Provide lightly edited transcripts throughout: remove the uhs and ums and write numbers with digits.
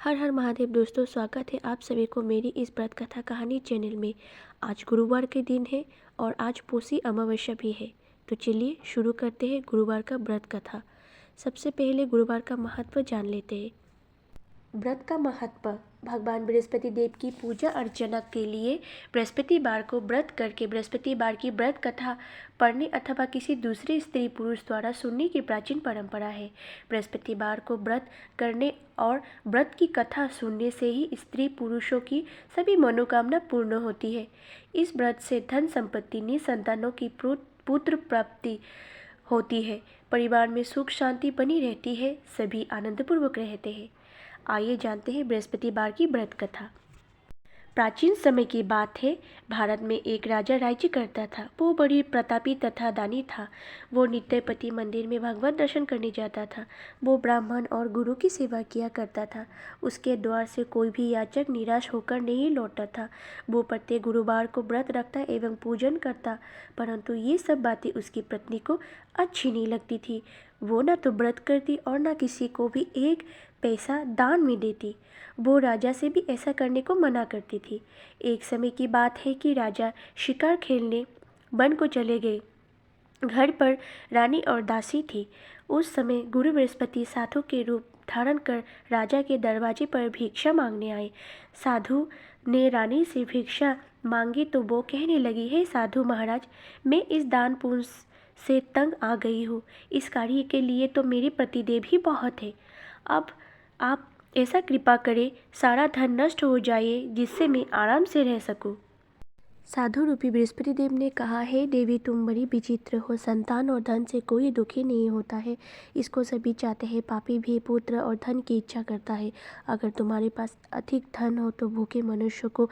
हर हर महादेव दोस्तों, स्वागत है आप सभी को मेरी इस व्रत कथा कहानी चैनल में। आज गुरुवार के दिन है और आज पोषी अमावस्या भी है। तो चलिए शुरू करते हैं गुरुवार का व्रत कथा। सबसे पहले गुरुवार का महत्व जान लेते हैं। व्रत का महत्व। भगवान बृहस्पति देव की पूजा अर्चना के लिए बृहस्पतिवार को व्रत करके बृहस्पतिवार की व्रत कथा पढ़ने अथवा किसी दूसरे स्त्री पुरुष द्वारा सुनने की प्राचीन परंपरा है। बृहस्पतिवार को व्रत करने और व्रत की कथा सुनने से ही स्त्री पुरुषों की सभी मनोकामना पूर्ण होती है। इस व्रत से धन संपत्ति, निसंतानों की पुत्र प्राप्ति होती है, परिवार में सुख शांति बनी रहती है, सभी आनंदपूर्वक रहते हैं। आइए जानते हैं बृहस्पतिवार की व्रत कथा। प्राचीन समय की बात है। भारत में एक राजा राज्य करता था। वो बड़ी प्रतापी तथा दानी था। वो नित्य पति मंदिर में भगवत दर्शन करने जाता था। वो ब्राह्मण और गुरु की सेवा किया करता था। उसके द्वार से कोई भी याचक निराश होकर नहीं लौटता था। वो प्रत्येक गुरुवार को व्रत रखता एवं पूजन करता, परंतु ये सब बातें उसकी पत्नी को अच्छी नहीं लगती थी। वो न तो व्रत करती और न किसी को भी एक पैसा दान में देती। वो राजा से भी ऐसा करने को मना करती थी। एक समय की बात है कि राजा शिकार खेलने वन को चले गए। घर पर रानी और दासी थी। उस समय गुरु बृहस्पति साधु के रूप धारण कर राजा के दरवाजे पर भिक्षा मांगने आए। साधु ने रानी से भिक्षा मांगी तो वो कहने लगी, हे साधु महाराज, मैं इस दान पुण्य से तंग आ गई हूँ। इस कार्य के लिए तो मेरे पतिदेव ही बहुत है। अब आप ऐसा कृपा करें, सारा धन नष्ट हो जाए जिससे मैं आराम से रह सकूं। साधु रूपी बृहस्पति देव ने कहा, हे देवी, तुम बड़ी विचित्र हो। संतान और धन से कोई दुखी नहीं होता है, इसको सभी चाहते हैं। पापी भी पुत्र और धन की इच्छा करता है। अगर तुम्हारे पास अधिक धन हो तो भूखे मनुष्य को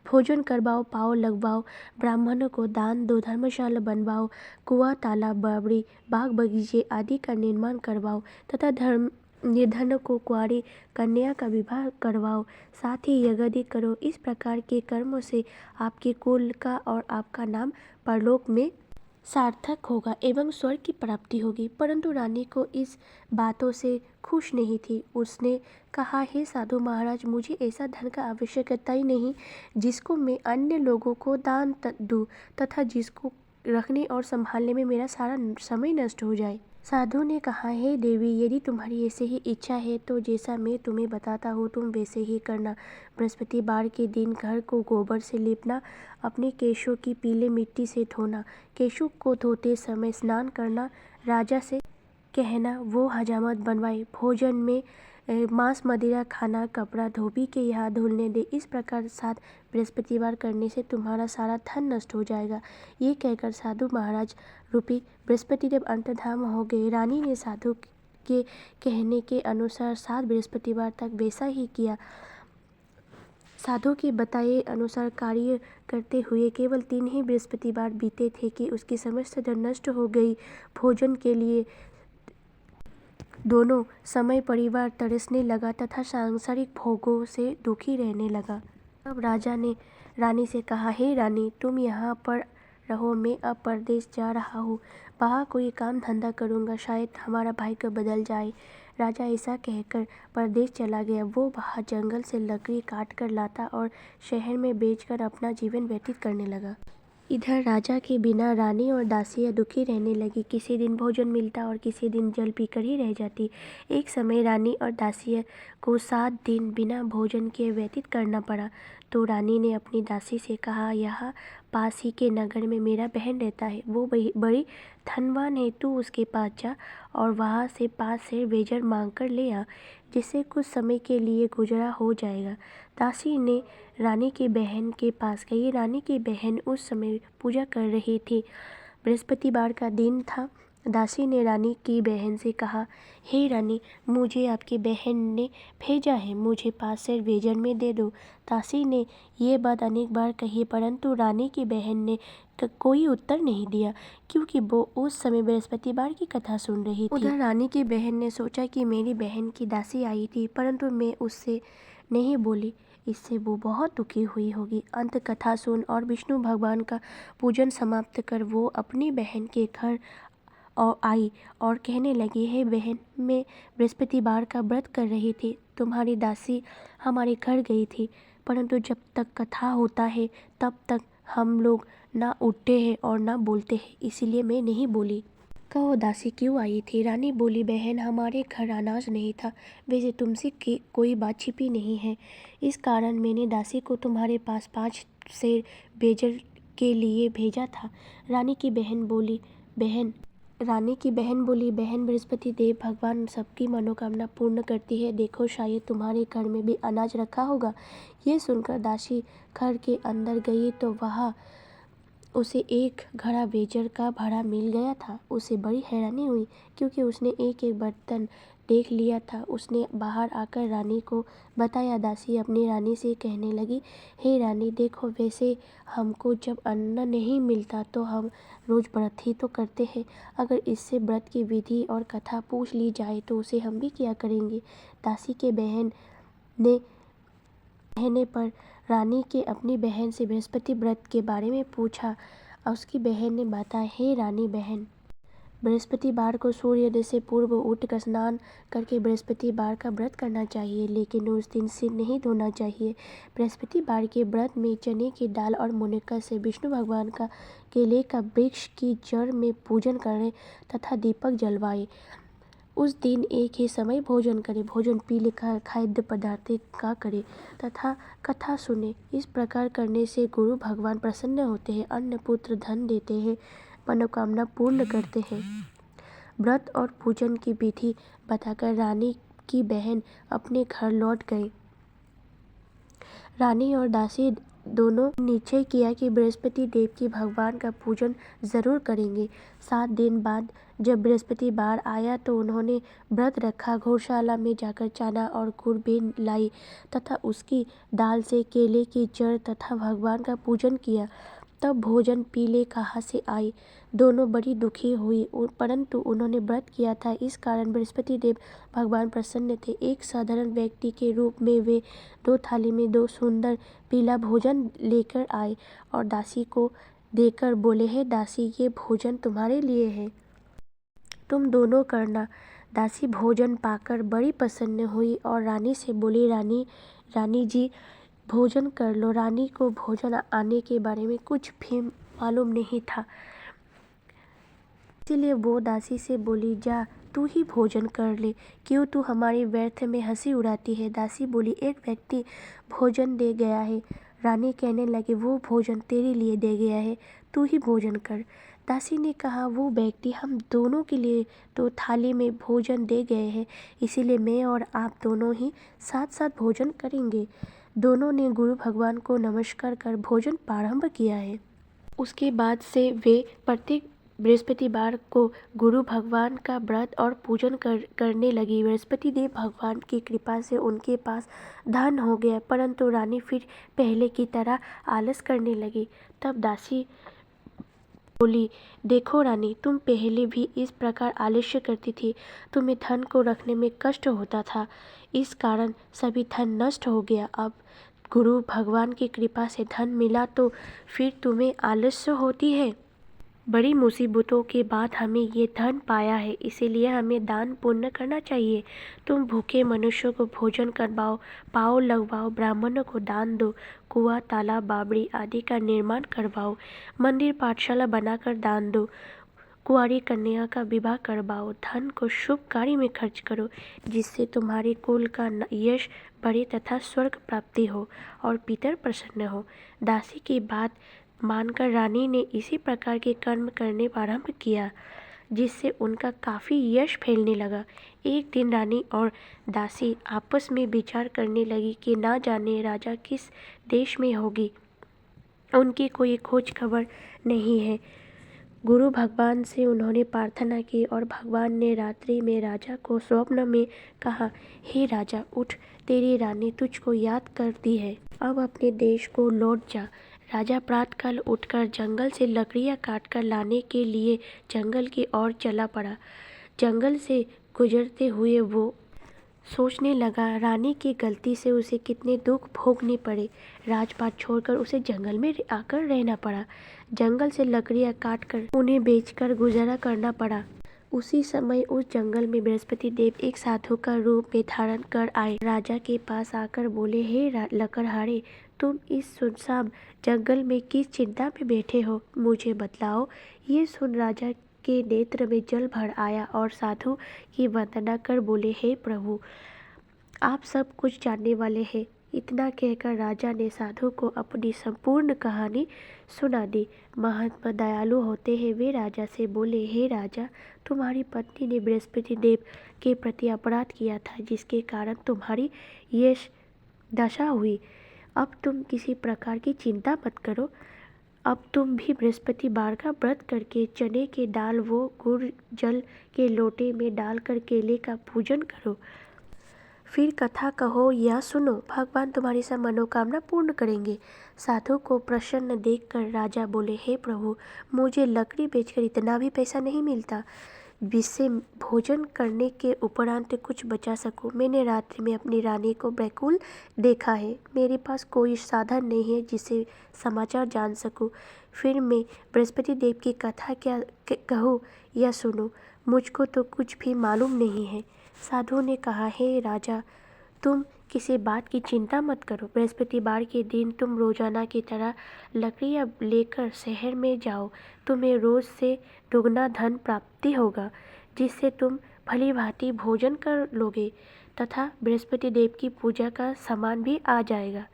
भोजन करवाओ, पाँव लगवाओ, ब्राह्मणों को दान दो, धर्मशाला बनवाओ, कुआं, तालाब, बावड़ी, बाग बगीचे आदि का निर्माण करवाओ तथा निर्धनों को कुंवारी कन्या का विवाह करवाओ, साथ ही यज्ञ करो। इस प्रकार के कर्मों से आपके कुल का और आपका नाम परलोक में सार्थक होगा एवं स्वर्ग की प्राप्ति होगी। परंतु रानी को इस बातों से खुश नहीं थी। उसने कहा, हे साधु महाराज, मुझे ऐसा धन का आवश्यकता ही नहीं जिसको मैं अन्य लोगों को दान दूं तथा जिसको रखने और संभालने में मेरा सारा समय नष्ट हो जाए। साधु ने कहा, हे देवी, यदि तुम्हारी ऐसे ही इच्छा है तो जैसा मैं तुम्हें बताता हूँ तुम वैसे ही करना। बृहस्पतिवार के दिन घर को गोबर से लीपना, अपने केशों की पीले मिट्टी से धोना, केशों को धोते समय स्नान करना, राजा से कहना वो हजामत बनवाए, भोजन में मांस मदिरा खाना, कपड़ा धोबी के यहाँ धुलने दे। इस प्रकार 7 बृहस्पतिवार करने से तुम्हारा सारा धन नष्ट हो जाएगा। ये कहकर साधु महाराज रूपी बृहस्पति देव अंतर्धान हो गए। रानी ने साधु के कहने के अनुसार 7 बृहस्पतिवार तक वैसा ही किया। साधु के बताए अनुसार कार्य करते हुए केवल 3 ही बृहस्पतिवार बीते थे कि उसकी समस्त धन नष्ट हो गई। भोजन के लिए दोनों समय परिवार तरसने लगा तथा सांसारिक भोगों से दुखी रहने लगा। अब राजा ने रानी से कहा, हे रानी, तुम यहाँ पर रहो, मैं अब परदेश जा रहा हूँ। वहाँ कोई काम धंधा करूँगा, शायद हमारा भाग्य बदल जाए। राजा ऐसा कहकर परदेश चला गया। वो वहाँ जंगल से लकड़ी काट कर लाता और शहर में बेचकर अपना जीवन व्यतीत करने लगा। इधर राजा के बिना रानी और दासियां दुखी रहने लगी। किसी दिन भोजन मिलता और किसी दिन जल पीकर ही रह जाती। एक समय रानी और दासियां को 7 दिन बिना भोजन के व्यतीत करना पड़ा। तो रानी ने अपनी दासी से कहा, यहाँ पास ही के नगर में मेरा बहन रहता है, वो बड़ी धनवान है, तू उसके पास जा और वहाँ से 5 सेर वेजर मांग कर ले आ, जिससे कुछ समय के लिए गुजरा हो जाएगा। दासी ने रानी की बहन के पास गई। रानी की बहन उस समय पूजा कर रही थी। बृहस्पतिवार का दिन था। दासी ने रानी की बहन से कहा, हे रानी, मुझे आपकी बहन ने भेजा है, मुझे 5 सेर वेजर में दे दो। दासी ने ये बात अनेक बार कही, परंतु रानी की बहन ने कोई उत्तर नहीं दिया, क्योंकि वो उस समय बृहस्पतिवार की कथा सुन रही थी। उधर रानी की बहन ने सोचा कि मेरी बहन की दासी आई थी, परंतु मैं उससे नहीं बोली, इससे वो बहुत दुखी हुई होगी। अंत कथा सुन और विष्णु भगवान का पूजन समाप्त कर वो अपनी बहन के घर और आई और कहने लगी, हे बहन, मैं बृहस्पतिवार का व्रत कर रही थी। तुम्हारी दासी हमारे घर गई थी, परंतु जब तक कथा होता है तब तक हम लोग ना उठते हैं और ना बोलते हैं, इसीलिए मैं नहीं बोली। कहो दासी क्यों आई थी? रानी बोली, बहन, हमारे घर अनाज नहीं था। वैसे तुमसे कोई बात छिपी नहीं है, इस कारण मैंने दासी को तुम्हारे पास 5 सेर बेजर के लिए भेजा था। रानी की बहन बोली, बहन, बृहस्पति देव भगवान सबकी मनोकामना पूर्ण करती है। देखो, शायद तुम्हारे घर में भी अनाज रखा होगा। ये सुनकर दासी घर के अंदर गई तो वहाँ उसे एक घड़ा बेजर का भरा मिल गया था। उसे बड़ी हैरानी हुई, क्योंकि उसने एक एक बर्तन देख लिया था। उसने बाहर आकर रानी को बताया। दासी अपनी रानी से कहने लगी, हे रानी, देखो, वैसे हमको जब अन्न नहीं मिलता तो हम रोज़ व्रत ही तो करते हैं। अगर इससे व्रत की विधि और कथा पूछ ली जाए तो उसे हम भी किया करेंगे। दासी के कहने पर रानी के अपनी बहन से बृहस्पति व्रत के बारे में पूछा। उसकी बहन ने बताया, हे रानी बहन, बृहस्पतिवार को सूर्योदय से पूर्व उठकर स्नान करके बृहस्पतिवार का व्रत करना चाहिए, लेकिन उस दिन सिर नहीं धोना चाहिए। बृहस्पतिवार के व्रत में चने की दाल और मुनक्का से विष्णु भगवान का केले का वृक्ष की जड़ में पूजन करें तथा दीपक जलवाएं। उस दिन एक ही समय भोजन करें। भोजन पीले खाद्य पदार्थ का करें तथा कथा सुने। इस प्रकार करने से गुरु भगवान प्रसन्न होते हैं, अन्न पुत्र धन देते हैं, मनोकामना पूर्ण करते हैं। व्रत और पूजन की विधि बताकर रानी की बहन अपने घर लौट गए। रानी और दासी दोनों निश्चय किया कि बृहस्पति देव की भगवान का पूजन जरूर करेंगे। 7 दिन बाद जब बृहस्पतिवार आया तो उन्होंने व्रत रखा। गौशाला में जाकर चना और गुड़ बेन लाई तथा उसकी दाल से केले की जड़ तथा भगवान का पूजन किया। तब भोजन पीले कहाँ से आई? दोनों बड़ी दुखी हुई, परंतु उन्होंने व्रत किया था, इस कारण बृहस्पति देव भगवान प्रसन्न थे। एक साधारण व्यक्ति के रूप में वे 2 थाली में 2 सुंदर पीला भोजन लेकर आए और दासी को देकर बोले, हे दासी, ये भोजन तुम्हारे लिए है, तुम दोनों करना। दासी भोजन पाकर बड़ी प्रसन्न हुई और रानी से बोली, रानी जी, भोजन कर लो। रानी को भोजन आने के बारे में कुछ भी मालूम नहीं था, इसीलिए वो दासी से बोली, जा तू ही भोजन कर ले, क्यों तू हमारी व्यर्थ में हंसी उड़ाती है। दासी बोली, एक व्यक्ति भोजन दे गया है। रानी कहने लगी, वो भोजन तेरे लिए दे गया है, तू ही भोजन कर। दासी ने कहा, वो व्यक्ति हम दोनों के लिए तो थाली में भोजन दे गए हैं, इसीलिए मैं और आप दोनों ही साथ साथ भोजन करेंगे। दोनों ने गुरु भगवान को नमस्कार कर भोजन प्रारंभ किया है। उसके बाद से वे प्रत्येक बृहस्पतिवार को गुरु भगवान का व्रत और पूजन करने लगी। बृहस्पति देव भगवान की कृपा से उनके पास धन हो गया, परंतु रानी फिर पहले की तरह आलस करने लगी। तब दासी बोली, देखो रानी, तुम पहले भी इस प्रकार आलस्य करती थी, तुम्हें धन को रखने में कष्ट होता था, इस कारण सभी धन नष्ट हो गया। अब गुरु भगवान की कृपा से धन मिला तो फिर तुम्हें आलस्य होती है। बड़ी मुसीबतों के बाद हमें ये धन पाया है, इसीलिए हमें दान पुण्य करना चाहिए। तुम भूखे मनुष्यों को भोजन करवाओ, पाँव लगवाओ, ब्राह्मणों को दान दो, कुआं, तालाब, बावड़ी आदि का निर्माण करवाओ, मंदिर पाठशाला बनाकर दान दो, कुंवारी कन्या का विवाह करवाओ, धन को शुभ कार्य में खर्च करो, जिससे तुम्हारे कुल का यश बढ़े तथा स्वर्ग प्राप्ति हो और पितर प्रसन्न हो। दासी की बात मानकर रानी ने इसी प्रकार के कर्म करने प्रारंभ किया, जिससे उनका काफ़ी यश फैलने लगा। एक दिन रानी और दासी आपस में विचार करने लगी कि ना जाने राजा किस देश में होगी, उनकी कोई खोज खबर नहीं है। गुरु भगवान से उन्होंने प्रार्थना की और भगवान ने रात्रि में राजा को स्वप्न में कहा, हे राजा, उठ, तेरी रानी तुझको याद करती है, अब अपने देश को लौट जा। राजा प्रातःकाल उठकर जंगल से लकड़ियां काटकर लाने के लिए जंगल की ओर चला पड़ा। जंगल से गुजरते हुए वो सोचने लगा, रानी की गलती से उसे कितने दुख भोगने पड़े। राजपाट छोड़कर उसे जंगल में आकर रहना पड़ा। जंगल से लकड़ियां काटकर उन्हें बेचकर गुजारा करना पड़ा। उसी समय उस जंगल में बृहस्पति देव एक साधु का रूप में धारण कर आए। राजा के पास आकर बोले, हे लकड़हारे, तुम इस सुनसान जंगल में किस चिंता में बैठे हो, मुझे बतलाओ। ये सुन राजा के नेत्र में जल भर आया और साधु की वंदना कर बोले, हे प्रभु, आप सब कुछ जानने वाले हैं। इतना कहकर राजा ने साधु को अपनी संपूर्ण कहानी सुना दी। महात्मा दयालु होते हैं, वे राजा से बोले, हे राजा, तुम्हारी पत्नी ने बृहस्पति देव के प्रति अपराध किया था, जिसके कारण तुम्हारी ये दशा हुई। अब तुम किसी प्रकार की चिंता मत करो। अब तुम भी बृहस्पतिवार का व्रत करके चने के दाल वो गुड़ जल के लोटे में डालकर केले का पूजन करो। फिर कथा कहो या सुनो, भगवान तुम्हारी सब मनोकामना पूर्ण करेंगे। साधु को प्रसन्न देखकर राजा बोले, हे प्रभु, मुझे लकड़ी बेचकर इतना भी पैसा नहीं मिलता जिससे भोजन करने के उपरांत कुछ बचा सकूं। मैंने रात्रि में अपनी रानी को व्याकुल देखा है। मेरे पास कोई साधन नहीं है जिससे समाचार जान सकूं। फिर मैं बृहस्पति देव की कथा क्या कहूँ या सुनो, मुझको तो कुछ भी मालूम नहीं है। साधु ने कहा, हे राजा, तुम किसी बात की चिंता मत करो। बृहस्पतिवार के दिन तुम रोजाना की तरह लकड़ियाँ लेकर शहर में जाओ। तुम्हें रोज से दुगना धन प्राप्ति होगा, जिससे तुम भली भांति भोजन कर लोगे तथा बृहस्पति देव की पूजा का सामान भी आ जाएगा।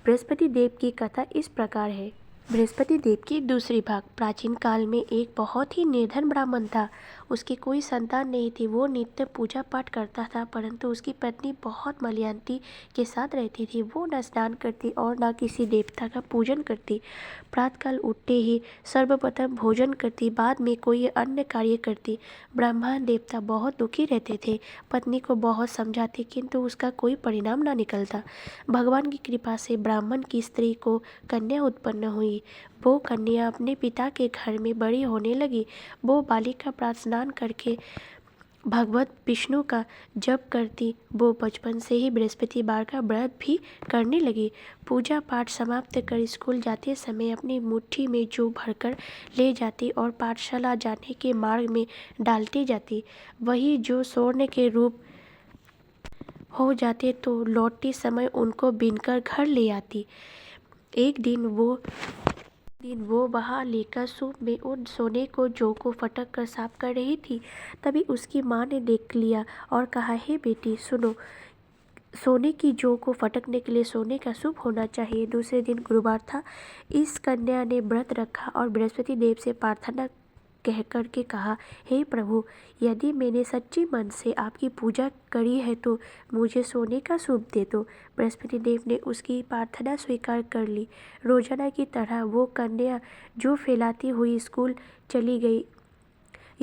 बृहस्पति देव की कथा इस प्रकार है। बृहस्पति देव की दूसरी भाग। प्राचीन काल में एक बहुत ही निर्धन ब्राह्मण था। उसकी कोई संतान नहीं थी। वो नित्य पूजा पाठ करता था, परंतु उसकी पत्नी बहुत मलयान्ती के साथ रहती थी। वो न स्नान करती और न किसी देवता का पूजन करती। प्रातःकाल उठते ही सर्वप्रथम भोजन करती, बाद में कोई अन्य कार्य करती। ब्राह्मण देवता बहुत दुखी रहते थे। पत्नी को बहुत समझाते, किंतु उसका कोई परिणाम न निकलता। भगवान की कृपा से ब्राह्मण की स्त्री को कन्या उत्पन्न हुई। वो कन्या अपने पिता के घर में बड़ी होने लगी। वो बालिका प्रातः स्नान करके भगवत विष्णु का जप करती। वो बचपन से ही बृहस्पतिवार का व्रत भी करने लगी। पूजा पाठ समाप्त कर स्कूल जाते समय अपनी मुट्ठी में जौ भरकर ले जाती और पाठशाला जाने के मार्ग में डालती जाती। वही जो स्वर्ण के रूप हो जाते तो लौटते समय उनको बीनकर घर ले आती। एक दिन वो वहाँ लेकर सूप में उन सोने को जौ को फटक कर साफ कर रही थी। तभी उसकी माँ ने देख लिया और कहा, हे बेटी सुनो, सोने की जौ को फटकने के लिए सोने का सूप होना चाहिए। दूसरे दिन गुरुवार था। इस कन्या ने व्रत रखा और बृहस्पति देव से प्रार्थना कह कर के कहा, हे प्रभु, यदि मैंने सच्ची मन से आपकी पूजा करी है तो मुझे सोने का सूप दे दो। बृहस्पति देव ने उसकी प्रार्थना स्वीकार कर ली। रोजाना की तरह वो कन्या जो फैलाती हुई स्कूल चली गई।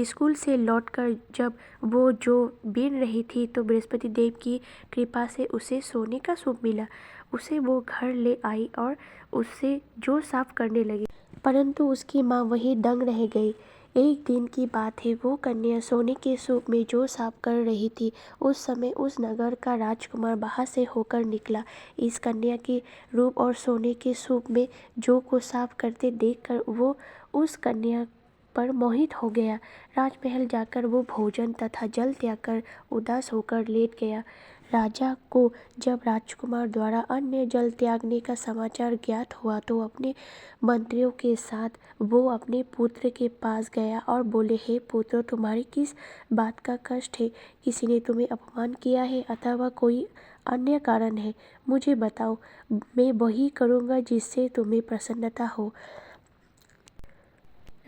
स्कूल से लौटकर जब वो जो बीन रही थी तो बृहस्पति देव की कृपा से उसे सोने का सूप मिला। उसे वो घर ले आई और उससे जो साफ करने लगी, परंतु उसकी माँ वही दंग रह गई। एक दिन की बात है, वो कन्या सोने के सूप में जौ साफ कर रही थी। उस समय उस नगर का राजकुमार बाहर से होकर निकला। इस कन्या के रूप और सोने के सूप में जौ को साफ करते देखकर वो उस कन्या पर मोहित हो गया। राजमहल जाकर वो भोजन तथा जल त्याग कर उदास होकर लेट गया। राजा को जब राजकुमार द्वारा अन्य जल त्यागने का समाचार ज्ञात हुआ तो अपने मंत्रियों के साथ वो अपने पुत्र के पास गया और बोले, हे पुत्र, तुम्हारी किस बात का कष्ट है? किसी ने तुम्हें अपमान किया है अथवा कोई अन्य कारण है? मुझे बताओ, मैं वही करूँगा जिससे तुम्हें प्रसन्नता हो।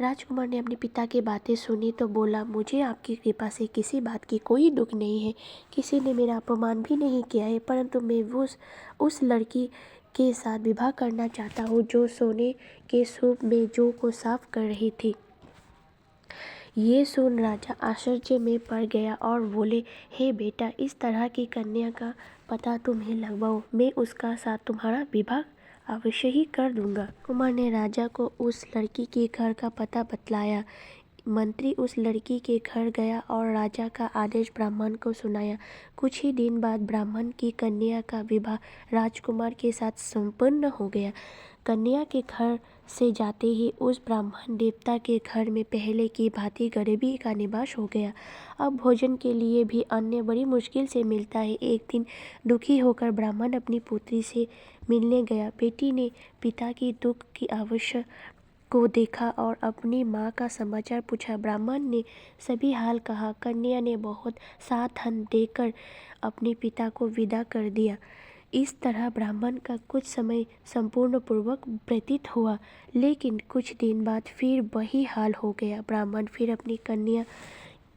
राजकुमार ने अपने पिता की बातें सुनी तो बोला, मुझे आपकी कृपा से किसी बात की कोई दुख नहीं है। किसी ने मेरा अपमान भी नहीं किया है, परंतु मैं उस लड़की के साथ विवाह करना चाहता हूँ जो सोने के सूप में जौ को साफ कर रही थी। ये सुन राजा आश्चर्य में पड़ गया और बोले, हे बेटा, इस तरह की कन्या का पता तुम्हें लगवाओ, मैं उसका साथ तुम्हारा विवाह अवश्य ही कर दूंगा। कुमार ने राजा को उस लड़की के घर का पता बतलाया। मंत्री उस लड़की के घर गया और राजा का आदेश ब्राह्मण को सुनाया। कुछ ही दिन बाद ब्राह्मण की कन्या का विवाह राजकुमार के साथ संपन्न हो गया। कन्या के घर से जाते ही उस ब्राह्मण देवता के घर में पहले की भांति गरीबी का निवास हो गया। अब भोजन के लिए भी अन्न बड़ी मुश्किल से मिलता है। एक दिन दुखी होकर ब्राह्मण अपनी पुत्री से मिलने गया। बेटी ने पिता की दुख की अवस्था को देखा और अपनी माँ का समाचार पूछा। ब्राह्मण ने सभी हाल कहा। कन्या ने बहुत सा धन देकर अपने पिता को विदा कर दिया। इस तरह ब्राह्मण का कुछ समय संपूर्ण पूर्वक व्यतीत हुआ, लेकिन कुछ दिन बाद फिर वही हाल हो गया। ब्राह्मण फिर अपनी कन्या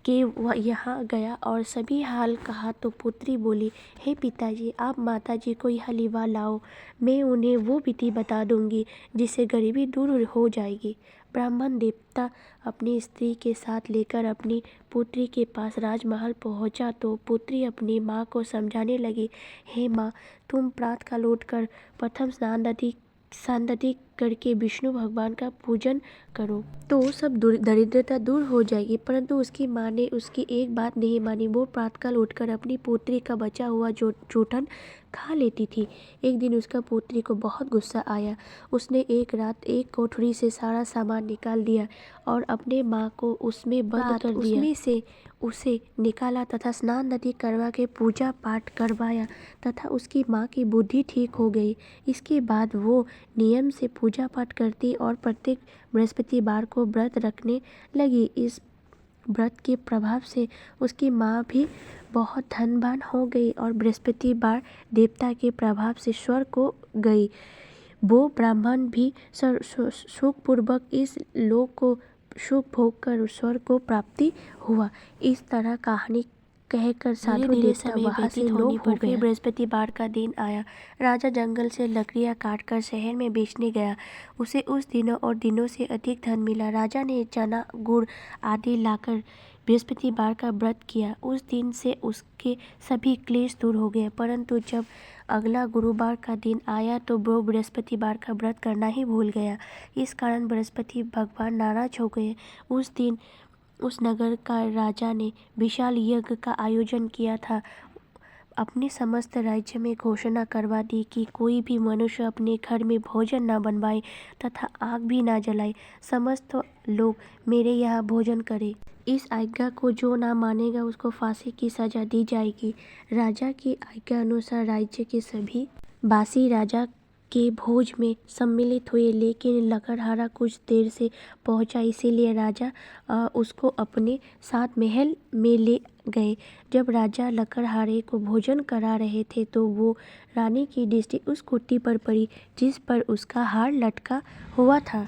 के यहाँ गया और सभी हाल कहा तो पुत्री बोली, हे पिताजी, आप माताजी को यह हलवा लाओ, मैं उन्हें वो विधि बता दूंगी जिससे गरीबी दूर हो जाएगी। ब्राह्मण देवता अपनी स्त्री के साथ लेकर अपनी पुत्री के पास राजमहल पहुंचा तो पुत्री अपनी माँ को समझाने लगी, हे माँ, तुम प्रातःकाल उठकर प्रथम स्नान आदि करके विष्णु भगवान का पूजन करो तो सब दरिद्रता दूर हो जाएगी। परंतु उसकी माँ ने उसकी एक बात नहीं मानी। वो प्रातःकाल उठकर अपनी पुत्री का बचा हुआ जूठन खा लेती थी। एक दिन उसका पुत्री को बहुत गुस्सा आया। उसने एक रात एक कोठरी से सारा सामान निकाल दिया और अपने माँ को उसमें बंद कर दिया। उसमें से उसे निकाला तथा स्नान आदि करवा के पूजा पाठ करवाया तथा उसकी माँ की बुद्धि ठीक हो गई। इसके बाद वो नियम से पूजा पाठ करती और प्रत्येक बृहस्पतिवार को व्रत रखने लगी। इस व्रत के प्रभाव से उसकी माँ भी बहुत धनवान हो गई और बृहस्पतिवार देवता के प्रभाव से स्वर्ग को गई। वो ब्राह्मण भी सुखपूर्वक इस लोक को सुख भोग कर स्वर्ग को प्राप्ति हुआ। इस तरह कहानी कहकर साधु देवता वहाँ से लोप हो गए। बृहस्पतिवार का दिन आया। राजा जंगल से लकड़ियाँ काटकर शहर में बेचने गया। उसे उस दिनों और दिनों से अधिक धन मिला। राजा ने चना गुड़ आदि लाकर बृहस्पतिवार का व्रत किया। उस दिन से उसके सभी क्लेश दूर हो गए। परंतु जब अगला गुरुवार का दिन आया तो वो बृहस्पतिवार का व्रत करना ही भूल गया। इस कारण बृहस्पति भगवान नाराज हो गए। उस दिन उस नगर का राजा ने विशाल यज्ञ का आयोजन किया था। अपने समस्त राज्य में घोषणा करवा दी कि कोई भी मनुष्य अपने घर में भोजन न बनवाए तथा आग भी न जलाए। समस्त लोग मेरे यहाँ भोजन करें। इस आज्ञा को जो ना मानेगा उसको फांसी की सजा दी जाएगी। राजा की आज्ञा अनुसार राज्य के सभी वासी राजा के भोज में सम्मिलित हुए, लेकिन लकड़हारा कुछ देर से पहुंचा, इसीलिए राजा उसको अपने साथ महल में ले गए। जब राजा लकड़हारे को भोजन करा रहे थे तो वो रानी की दृष्टि उस कुर्ती पर पड़ी जिस पर उसका हार लटका हुआ था।